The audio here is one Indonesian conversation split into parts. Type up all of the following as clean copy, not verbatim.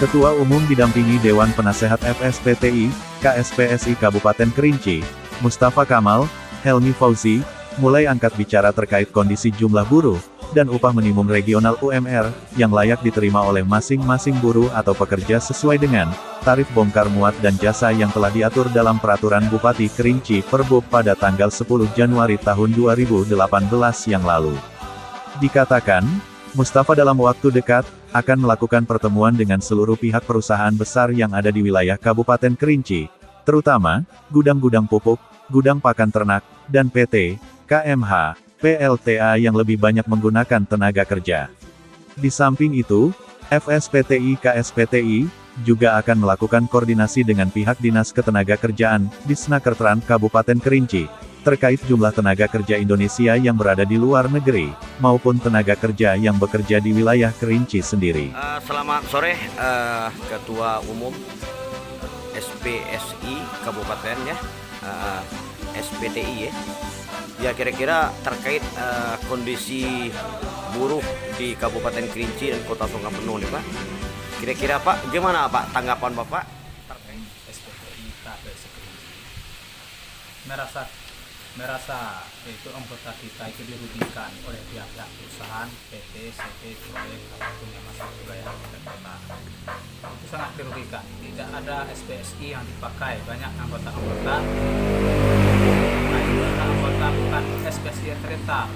Ketua Umum didampingi Dewan Penasehat FSPTI, KSPSI Kabupaten Kerinci, Mustafa Kamal, Helmi Fauzi, mulai angkat bicara terkait kondisi jumlah buruh, dan upah minimum regional UMR, yang layak diterima oleh masing-masing buruh atau pekerja sesuai dengan tarif bongkar muat dan jasa yang telah diatur dalam Peraturan Bupati Kerinci Perbup pada tanggal 10 Januari tahun 2018 yang lalu. Dikatakan, Mustafa dalam waktu dekat, akan melakukan pertemuan dengan seluruh pihak perusahaan besar yang ada di wilayah Kabupaten Kerinci, terutama, gudang-gudang pupuk, gudang pakan ternak, dan PT, KMH, PLTA yang lebih banyak menggunakan tenaga kerja. Di samping itu, FSPTI KSPTI, juga akan melakukan koordinasi dengan pihak Dinas Ketenagakerjaan, Disnakertran Kabupaten Kerinci, terkait jumlah tenaga kerja Indonesia yang berada di luar negeri, maupun tenaga kerja yang bekerja di wilayah Kerinci sendiri. Selamat sore, Ketua Umum SPSI Kabupaten ya, SPTI ya. Ya kira-kira terkait kondisi buruh di Kabupaten Kerinci dan Kota Sukapenuh nih Pak. Kira-kira Pak, gimana Pak tanggapan Bapak? Terkait SPTI KPSI Kerinci. Merasa itu anggota kita itu dirugikan oleh pihak-pihak perusahaan, PT, CP, proyek, apapun yang masuk ke wilayah kabupaten kota. Itu sangat dirugikan. Tidak ada SPSI yang dipakai, banyak anggota-anggota. Nah, itu adalah anggota bukan SPSI yang terdaftar.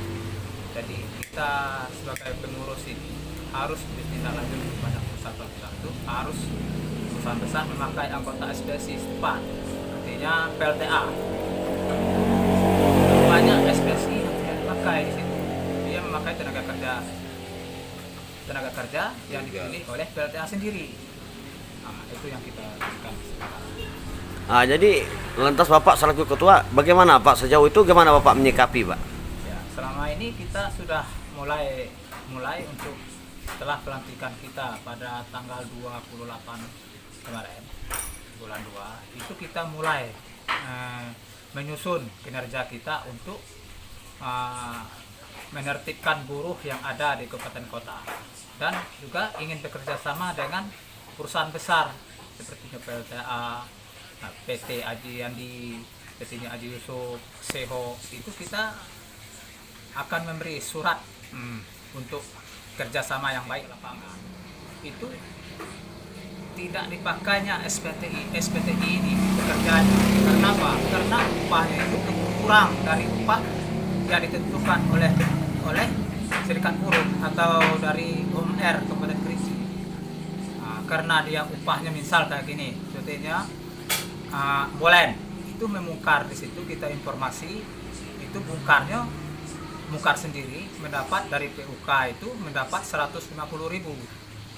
Jadi kita sebagai pengurus ini harus ditindaklanjuti kepada perusahaan itu, harus perusahaan besar memakai anggota SPSI setempat, artinya PLTA. Banyak SPSI yang tidak dipakai di situ. Dia memakai tenaga kerja yang dipilih oleh PLTA sendiri. Nah, itu yang kita lakukan sekarang. Jadi lantas Bapak selaku ketua, bagaimana Pak sejauh itu gimana Bapak menyikapi Pak? Ya, selama ini kita sudah mulai untuk setelah pelantikan kita pada tanggal 28 kemarin bulan 2 itu kita mulai menyusun kinerja kita untuk menertibkan buruh yang ada di kabupaten kota, dan juga ingin bekerja sama dengan perusahaan besar seperti PLTA, PT Aji Yandi, PT-nya Aji Yusuf, Seho. Itu kita akan memberi surat untuk kerjasama yang baik lapangan. Itu tidak dipakainya SPTI ini bekerjanya. Karena apa? Karena upahnya itu kurang dari upah yang ditentukan oleh serikat buruh atau dari UMR Kabupaten Kerinci. Karena dia upahnya misal kayak gini, contohnya Bolen itu memungkar di situ, kita informasi itu bongkar sendiri mendapat dari PUK itu mendapat 150.000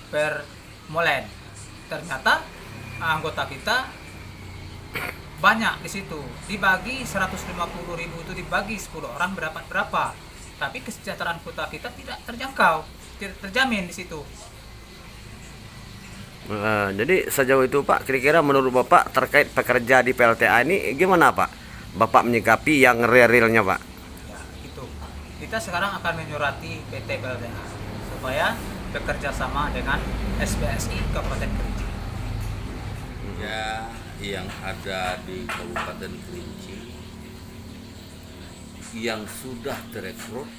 per molen. Ternyata anggota kita banyak di situ, dibagi 150.000 itu dibagi 10 orang berdapat berapa, tapi kesejahteraan kota kita tidak terjangkau, tidak terjamin di situ. Jadi sejauh itu Pak, kira-kira menurut Bapak terkait pekerja di PLTA ini gimana Pak? Bapak menyikapi yang realnya Pak? Ya, itu. Kita sekarang akan menyurati PT PLTA supaya bekerja sama dengan SPSI Kabupaten Kerinci. Ya, yang ada di Kabupaten Kerinci yang sudah direkrut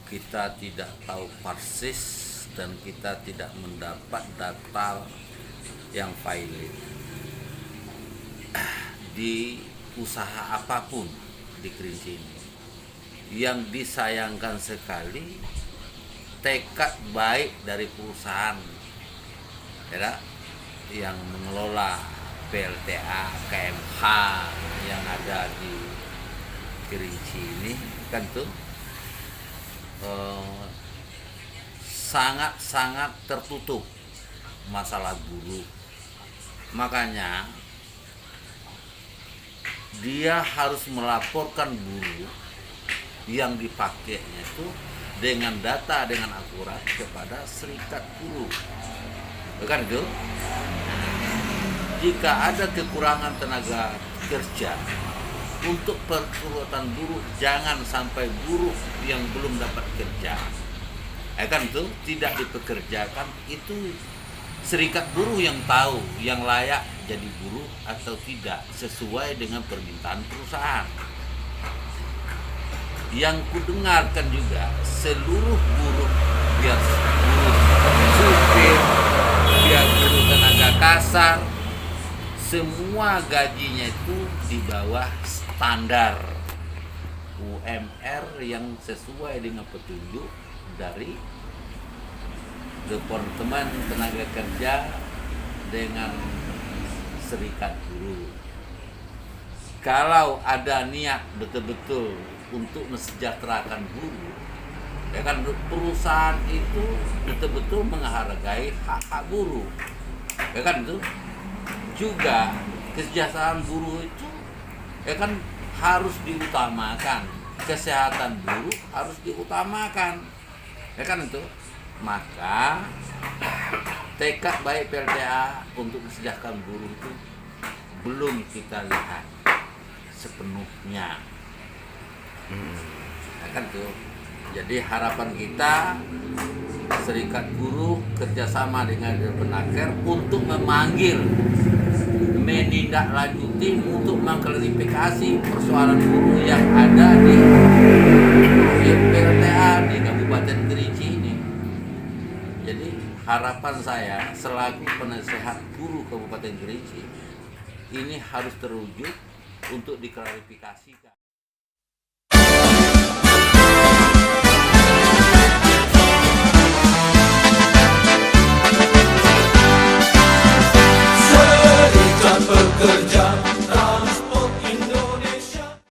kita tidak tahu persis, dan kita tidak mendapat data yang valid di usaha apapun di Kerinci ini. Yang disayangkan sekali tekad baik dari perusahaan ya, yang mengelola PLTA, KMH yang ada di Kerinci ini kan tuh sangat tertutup masalah buruh. Makanya dia harus melaporkan buruh yang dipakainya itu dengan data, dengan akurat kepada serikat buruh. Bukan itu? Jika ada kekurangan tenaga kerja untuk perkurutan buruh, jangan sampai buruh yang belum dapat kerja kan itu tidak dipekerjakan, itu serikat buruh yang tahu yang layak jadi buruh atau tidak sesuai dengan permintaan perusahaan. Yang kudengarkan juga seluruh buruh, biar buruh supir, biar buruh tenaga kasar, semua gajinya itu di bawah standar UMR yang sesuai dengan petunjuk dari Departemen Tenaga Kerja dengan Serikat Buruh. Kalau ada niat betul-betul untuk mesejahterakan buruh, ya kan, perusahaan itu betul-betul menghargai hak-hak buruh, ya kan, itu juga kesejahteraan buruh itu, ya kan, harus diutamakan, kesehatan buruh harus diutamakan, ya kan itu. Maka tekad baik PLTA untuk mesejahterakan buruh itu belum kita lihat sepenuhnya, ya kan tuh. Jadi harapan kita serikat buruh kerjasama dengan Departemen untuk memanggil, menindaklanjuti untuk mengklarifikasi persoalan buruh yang ada di PLTA di Kabupaten Kerinci ini. Jadi harapan saya selaku penasehat buruh Kabupaten Kerinci ini harus terwujud untuk diklarifikasikan. Serikat Pekerja